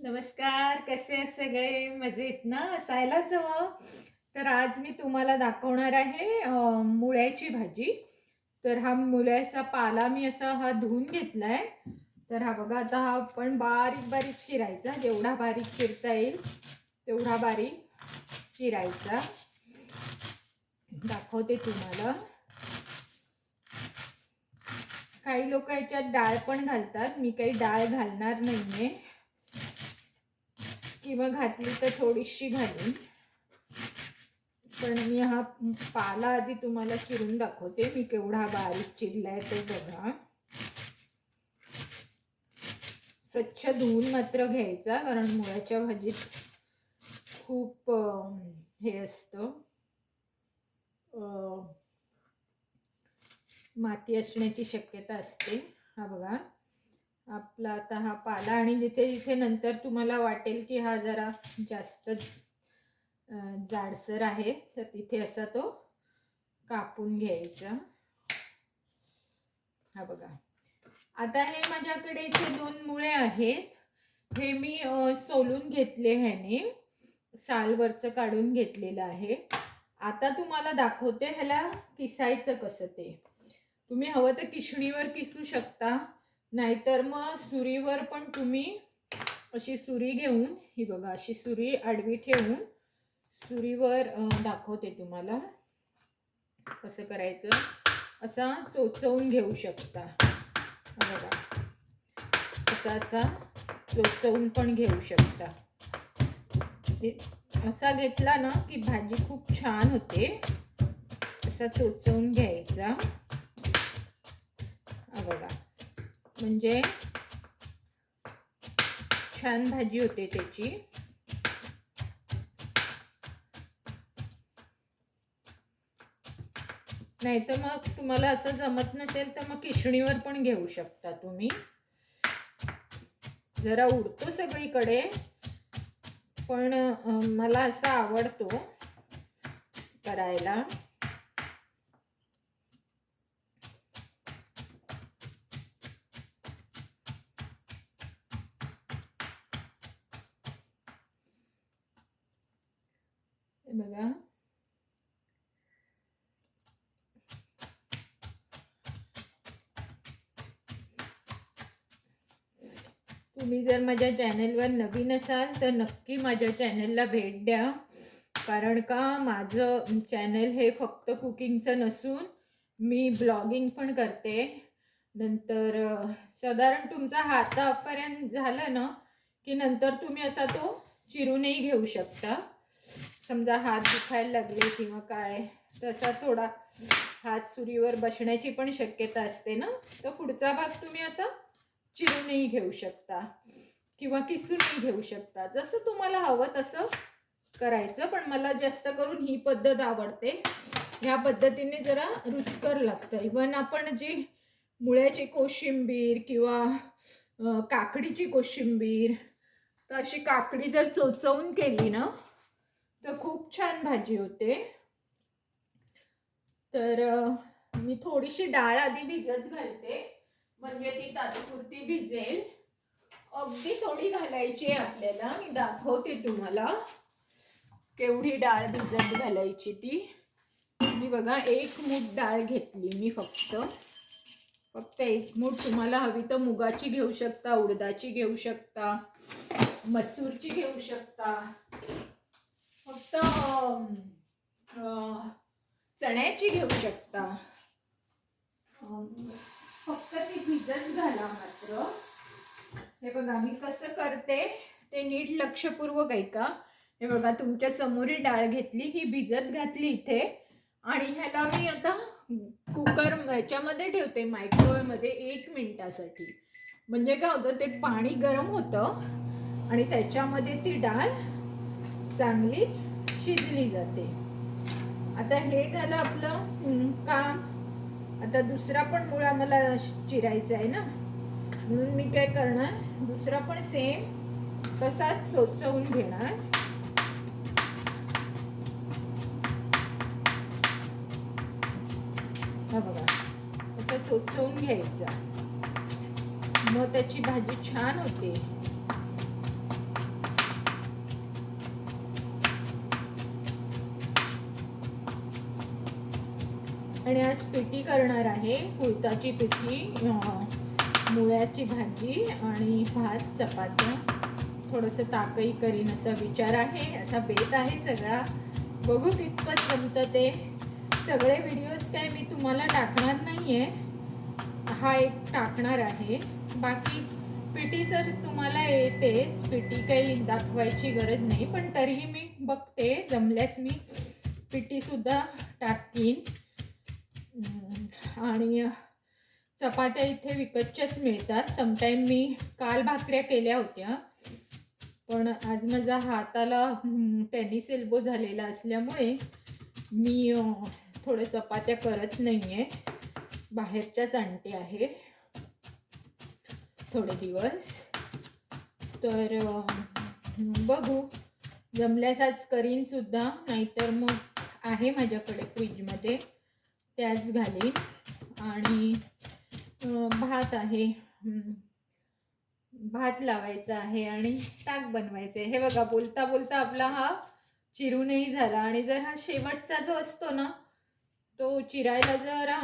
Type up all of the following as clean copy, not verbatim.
नमस्कार, कसे आहेत सगळे? मजेत ना? असायलाच हवं. तर आज मी तुम्हाला दाखवणार आहे मुळ्याची भाजी. तर हा मुळ्याचा पाला मी असा हा धुवून घेतलाय. तर हा बघा, आता हा आपण बारीक-बारीक चिरायचा. जेवढा बारीक चिरता येईल तेवढा बारीक चिरायचा. दाखवते तुम्हाला. काही लोक याच्यात डाळ पण घालतात. मी काही डाळ घालणार नाहीये, किंवा घातली तर थोडीशी घालीन. पण मी हा पाला आधी तुम्हाला चिरून दाखवते. मी केवढा बारीक चिरलाय ते बघा. स्वच्छ धुवून मात्र घ्यायचा, कारण मुळ्याच्या भाजीत खूप हे असतं, माती असण्याची शक्यता असते. हा बघा आपला आता हा पाला, आणि जिथे जिथे नंतर तुम्हाला वाटेल की हा जरा जास्त जाडसर आहे, तर तिथे असा तो कापून घ्यायचा. हा बघा, आता हे माझ्याकडे इथे 2 मुळे आहेत. हे मी सोलून घेतले, ह्याने सालवरचं काढून घेतलेलं आहे. आता तुम्हाला दाखवते ह्याला किसायचं कसं ते. तुम्ही हवं तर किशणीवर किसू शकता, नाहीतर मग सुरीवर पण तुम्ही अशी सुरी घेऊन, ही बघा अशी सुरी आडवी ठेवून सुरीवर दाखवते तुम्हाला कसं करायचं. असा चोचवून घेऊ शकता. बघा, असा चोचवून पण घेऊ शकता. असा घेतला ना की भाजी खूप छान होते. असा चोचवून घ्यायचा. बघा, म्हणजे छान भाजी होते त्याची. नाही तर मग तुम्हाला असं जमत नसेल तर मग किशणीवर पण घेऊ शकता तुम्ही. जरा उडतो सगळीकडे, पण मला असा आवडतो करायला. बघा, तुम्ही जर माझ्या चॅनलवर नवीन असाल तर नक्की माझ्या चॅनलला भेट द्या. कारण का माझं चॅनल हे फक्त कुकिंगचं नसून मी ब्लॉगिंग पण करते. नंतर साधारण तुमचा हातापर्यंत झालं ना की नंतर तुम्ही असा तो चिरूनही घेऊ शकता. समजा हात दुखायला लागले किंवा काय, तसा थोडा हात सुरीवर बसण्याची पण शक्यता असते ना, तर पुढचा भाग तुम्ही असा चिरूनही घेऊ शकता किंवा किसूनही घेऊ शकता. जसं तुम्हाला हवं तसं करायचं. पण मला जास्त करून ही पद्धत आवडते. ह्या पद्धतीने जरा रुचकर लागतं. इव्हन आपण जी मुळ्याची कोशिंबीर किंवा काकडीची कोशिंबीर, तर अशी काकडी जर चोचवून केली ना तर खूप छान भाजी होते. तर मी थोडीशी डाळ आधी भिजत घालते, म्हणजे ती तात्पुरती भिजेल. अगदी थोडी घालायची आहे आपल्याला. मी दाखवते तुम्हाला केवढी डाळ भिजत घालायची ती. मी बघा 1 मूठ डाळ घेतली मी, फक्त 1 मूठ. तुम्हाला हवी तर मुगाची घेऊ शकता, उडदाची घेऊ शकता, मसूरची घेऊ शकता. फक्त चण्याची घेऊ शकता. फक्त ती भिजत घाला मात्र. हे बघा मी कसं करते ते नीट लक्षपूर्वक ऐका. हे बघा, तुमच्या समोर डाळ घेतली, ही भिजत घातली इथे, आणि ह्याला मी आता कुकर ह्याच्यामध्ये ठेवते, मायक्रोवेव्हमध्ये 1 मिनिटासाठी. म्हणजे काय होतं, ते पाणी गरम होतं आणि त्याच्यामध्ये ती डाळ चांगली शिजली जाते. आता हे झालं आपलं काम. आता दुसरा पण मुळा मला चिरायचा आहे ना, म्हणून मी काय करणार, दुसरा पण सेम तसाच चोचवून घेणार. हा बघा, असं चोचवून घ्यायचा, मग त्याची भाजी छान होते. आणि आज पिठी करणार आहे, कुळथाची पिठी, मुळ्याची भाजी आणि भात चपात्या, थोडंसं ताकही करीन असा विचार आहे, असा बेत आहे सगळा. बघू कितपत जमतं ते. सगळे व्हिडिओज काय मी तुम्हाला टाकणार नाही आहे, हा एक टाकणार आहे. बाकी पिठी जर तुम्हाला येतेच, पिठी काही दाखवायची गरज नाही, पण तरीही मी बघते, जमल्यास मी पिठीसुद्धा टाकीन. आणि चपात्या इथे विकतच्याच मिळतात. समटाईम मी काल भाकऱ्या केल्या होत्या, पण आज माझा हाताला टेनिस एल्बो झालेला असल्यामुळे मी थोडे चपात्या करत नाही आहे, बाहेरच्याच आणते आहे थोडे दिवस. तर बघू, जमल्यास आज करीन सुद्धा, नाहीतर मग आहे माझ्याकडे फ्रीजमध्ये, त्याच घालीन. आणि भात आहे, भात लावायचा आहे आणि ताक बनवायचं आहे. हे बघा, बोलता बोलता आपला हा चिरूनही झाला. आणि जर हा शेवटचा जो असतो ना, तो चिरायला जरा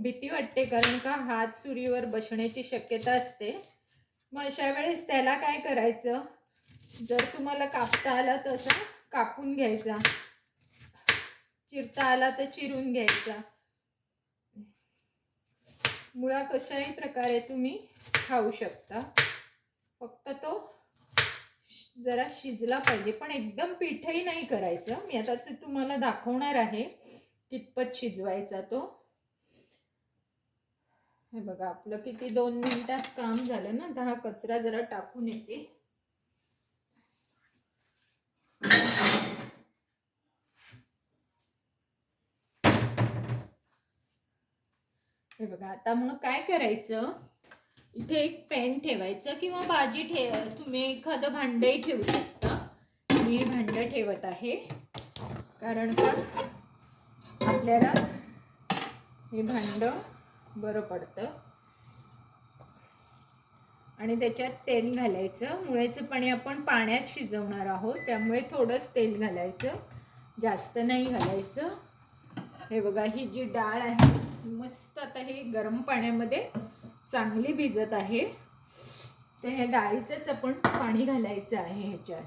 भीती वाटते, कारण का हात सुरीवर बसण्याची शक्यता असते. मग अशा वेळेस त्याला काय करायचं, जर तुम्हाला कापता आला तर असं कापून घ्यायचा, चिरता आला तर चिरून घ्यायचा. मुळा कशाही प्रकारे तुम्ही खाऊ शकता, फक्त तो जरा शिजला पाहिजे, पण एकदम पीठही नाही करायचं. मी आता ते तुम्हाला दाखवणार आहे कितपत शिजवायचा तो. हे बघा, आपलं किती 2 मिनिटात काम झालं ना. आता हा कचरा जरा टाकून येते. हे बघा, आता मग काय करायचं, इथे एक पॅन ठेवायचं किंवा भाजी तुम्ही एखादं भांडंही ठेवू शकता. मी हे भांडं ठेवत आहे, कारण का आपल्याला हे भांडं बरं पडतं. आणि त्याच्यात तेल घालायचं. मुळ्याचं पाणी आपण पाण्यात शिजवणार आहोत, त्यामुळे थोडंच तेल घालायचं, जास्त नाही घालायचं. हे बघा, ही जी डाळ आहे मस्त आता हे गरम पाण्यामध्ये चांगली भिजत आहे. तर ह्या डाळीचंच आपण पाणी घालायचं आहे ह्याच्यात.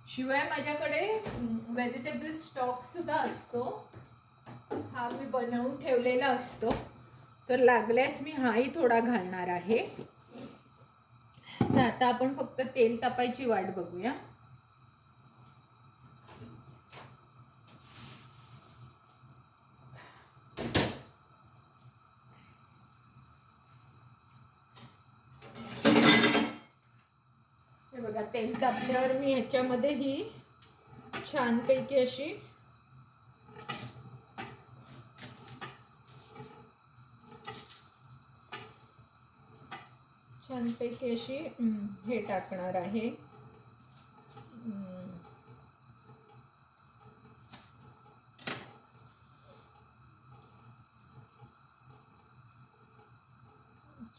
शिवाय माझ्याकडे व्हेजिटेबल स्टॉकसुद्धा असतो, हा मी बनवून ठेवलेला असतो, तर लागल्यास मी हाही थोडा घालणार आहे. तर आता आपण फक्त तेल तापायची वाट बघूया. हे बघा, तेल तापल्यावर मी ह्याच्यामध्ये ही छानपैकी अशी हे टाकणार आहे,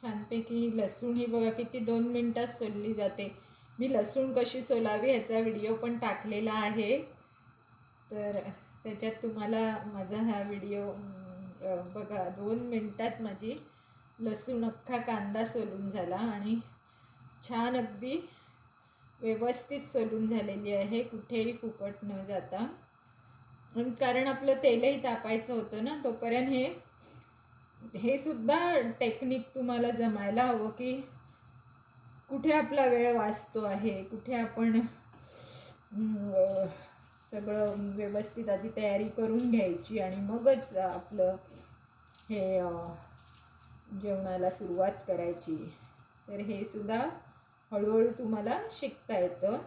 छानपैकी लसूण. ही बघा किती 2 मिनिटात सोलली जाते. मी लसूण कशी सोलावी ह्याचा व्हिडिओ पण टाकलेला आहे, तर त्याच्यात तुम्हाला माझा हा व्हिडिओ बघा. 2 मिनिटात माझी लसूण अख्खा कांदा सोलून झाला आणि छान अगदी व्यवस्थित सोलून झालेली आहे, कुठेही फुकट न जाता. कारण आपलं तेलही तापायचं होतं ना, तोपर्यंत हे सुद्धा टेक्निक तुम्हाला जमायला हवं, की कुठे आपला वेळ वाचतो आहे, कुठे आपण सगळं व्यवस्थित आधी तयारी करून घ्यायची आणि मगच आपलं हे जेवणाला सुरुवात करायची. तर हे सुद्धा हळूहळू तुम्हाला शिकता येतं.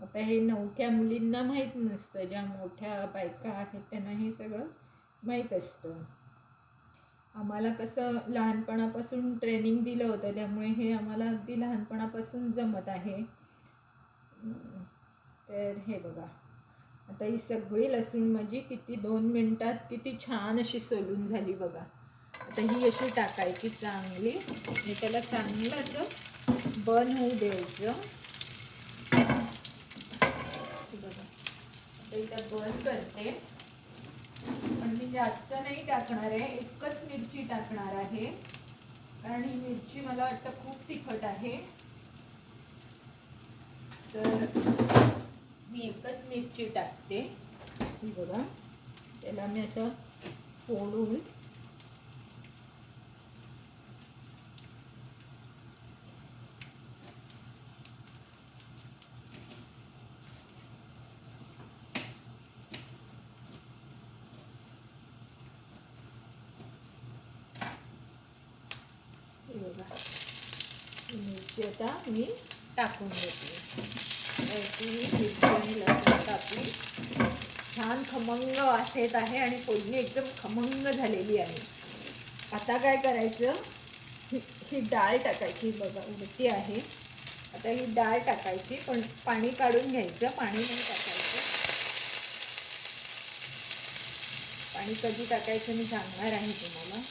आता हे नवख्या मुलींना माहीत नसतं, ज्या मोठ्या बायका आहेत त्यांना हे सगळं माहीत असतं. आम्हाला कसं लहानपणापासून ट्रेनिंग दिलं होतं, त्यामुळे हे आम्हाला अगदी लहानपणापासून जमत आहे. तर हे बघा, आता ही सगळी लसूण माझी किती 2 मिनिटात किती छान अशी सोलून झाली बघा. आता ही अशी टाकायची चांगली आणि त्याला चांगलं असं बर्न होऊ द्यायचं. बघा, आता इथं बर्न करते. पण मी जास्त नाही टाकणार आहे, एकच मिरची टाकणार आहे, कारण ही मिरची मला वाटतं खूप तिखट आहे. तर मी एकच मिरची टाकते. ही बघा, त्याला मी असं फोडून बघा, मिरची आता मी टाकून घेतली. मिरची आणि लसूण टाकली. छान खमंग वास येत आहे आणि फोडणी एकदम खमंग झालेली आहे. आता काय करायचं, ही डाळ टाकायची. बघा उडती आहे. आता ही डाळ टाकायची, पण पाणी काढून घ्यायचं, पाणी नाही टाकायचं. पाणी कधी टाकायचं मी सांगणार आहे तुम्हाला.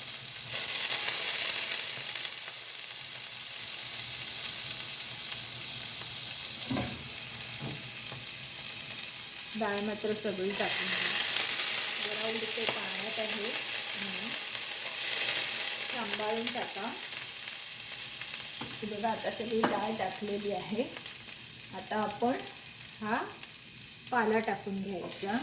डाळ मात्र सगळी टाकून घ्या. जरा उडते पाण्यात आहे, सांभाळून टाका. बघा आता सगळी डाळ टाकलेली आहे. आता आपण हा पाला टाकून घ्यायचा.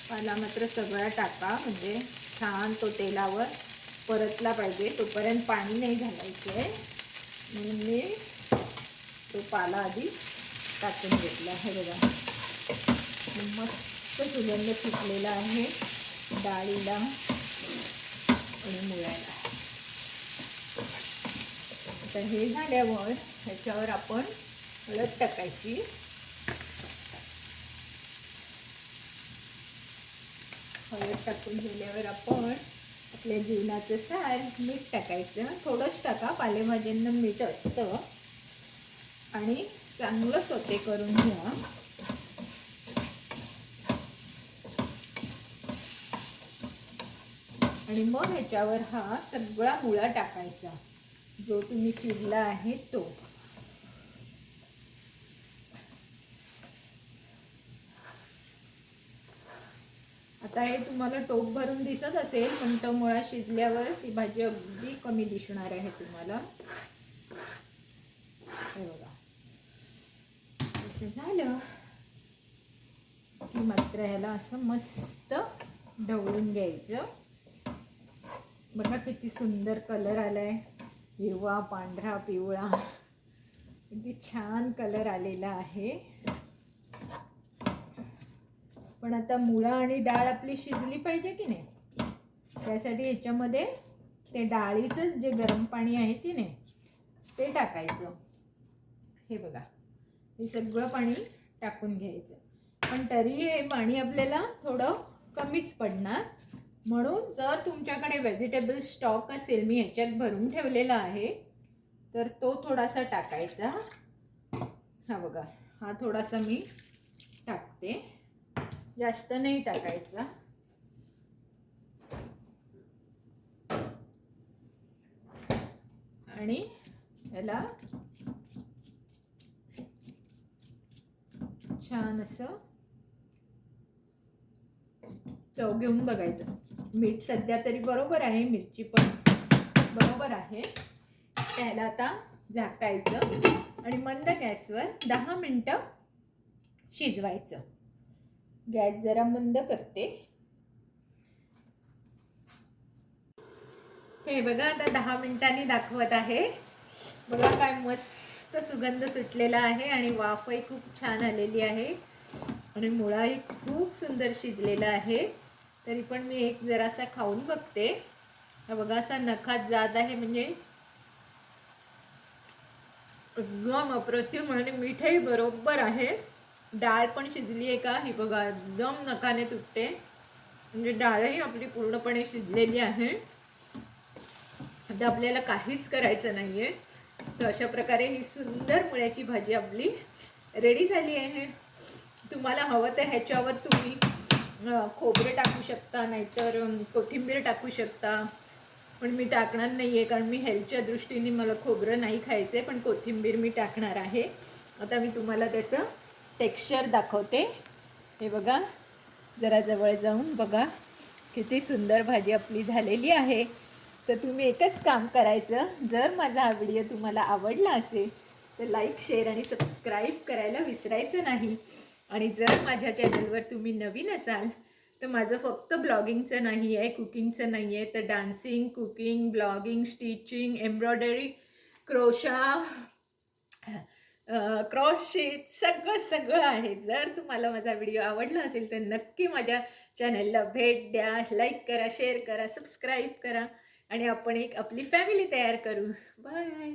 पाला मात्र सगळा टाका, म्हणजे छान तो तेलावर परतला पाहिजे. तोपर्यंत पाणी नाही घालायचं आहे, म्हणून मी तो पाला आधी टाकून घेतला आहे. बघा मस्त सुगंध सुटलेला आहे डाळीला आणि मुळ्याला. आता हे झाल्यावर ह्याच्यावर आपण हळद टाकायची. हळद टाकून झाल्यावर आपण आपल्या जीवनाचं सार मीठ टाकायचं. थोडंच टाका, पालेभाज्यांना मीठ असतं. आणि चांगलं सोते करून घ्या. आणि मग ह्याच्यावर हा सगळा मुळा टाकायचा जो तुम्ही चिरला आहे तो. आता हे तुम्हाला टोप भरून दिसत असेल, पण तो मुळा शिजल्यावर ती भाजी अगदी कमी दिसणार आहे तुम्हाला. हे बघा, असं झालं की मात्र ह्याला असं मस्त ढवळून घ्यायचं. बघा किती सुंदर कलर आलाय, हिरवा, पांढरा, पिवळा, किती छान कलर आलेला आहे. पण आता मुळा आणि डाळ आपली शिजली पाहिजे की नाही, त्यासाठी ह्याच्यामध्ये ते डाळीचं जे गरम पाणी आहे की नाही ते टाकायचं. हे बघा, हे सगळं पाणी टाकून घ्यायचं. पण तरी हे पाणी आपल्याला थोडं कमीच पडणार, म्हणून जर तुमच्याकडे व्हेजिटेबल स्टॉक असेल, मी ह्याच्यात भरून ठेवलेला आहे, तर तो थोडासा टाकायचा. हा बघा, हा थोडासा मी टाकते, जास्त नाही टाकायचा. आणि याला छान असं चव घेऊन बघायचं. मीठ सध्या तरी बरोबर आहे, मिरची पण बरोबर आहे. त्याला आता झाकायचं आणि मंद गॅसवर 10 मिनिटं शिजवायचं. गॅस जरा मंद करते. हे बघा, आता 10 मिनिटांनी दाखवत आहे. बघा काय मस्त सुगंध सुटलेला आहे आणि वाफही खूप छान आलेली आहे आणि मुळाही खूप सुंदर शिजलेला आहे. तरी पण मी एक जरासा खाऊन बघते. बघा असा नखात जात आहे, म्हणजे एकदम अप्रतिम आणि मीठही बरोबर आहे. डाळ पण शिजली आहे का, ही बघा एकदम नखाने तुटते, म्हणजे डाळही आपली पूर्णपणे शिजलेली आहे. आता आपल्याला काहीच करायचं नाहीये. तर अशा प्रकारे ही सुंदर मुळ्याची भाजी आपली रेडी झाली आहे. तुम्हाला हवं तर ह्याच्यावर तुम्ही खोबरे टाकू शकता, नाहीतर कोथिंबीर टाकू शकता, पण मी टाकणार नाही आहे, कारण मी हेल्थच्या दृष्टीने मला खोबरं नाही खायचं आहे, पण कोथिंबीर मी टाकणार आहे. आता मी तुम्हाला त्याचं टेक्स्चर दाखवते. हे बघा, जरा जवळ जाऊन बघा किती सुंदर भाजी आपली झालेली आहे. तर तुम्ही एकच काम करायचं, जर माझा हा व्हिडिओ तुम्हाला आवडला असेल तर लाईक, शेअर आणि सबस्क्राईब करायला विसरायचं नाही. आणि जर माझ्या चॅनलवर तुम्ही नवीन असाल तर माझं फक्त ब्लॉगिंगचं नाही आहे, कुकिंगचं नाही आहे, तर dancing, cooking, blogging, stitching, embroidery, crochet, cross sheet सगळं सगळं आहे. जर तुम्हाला माझा व्हिडिओ आवडला असेल तर नक्की माझ्या चॅनलला भेट द्या, लाईक करा, शेअर करा, सबस्क्राईब करा आणि आपण एक आपली फॅमिली तयार करू. बाय.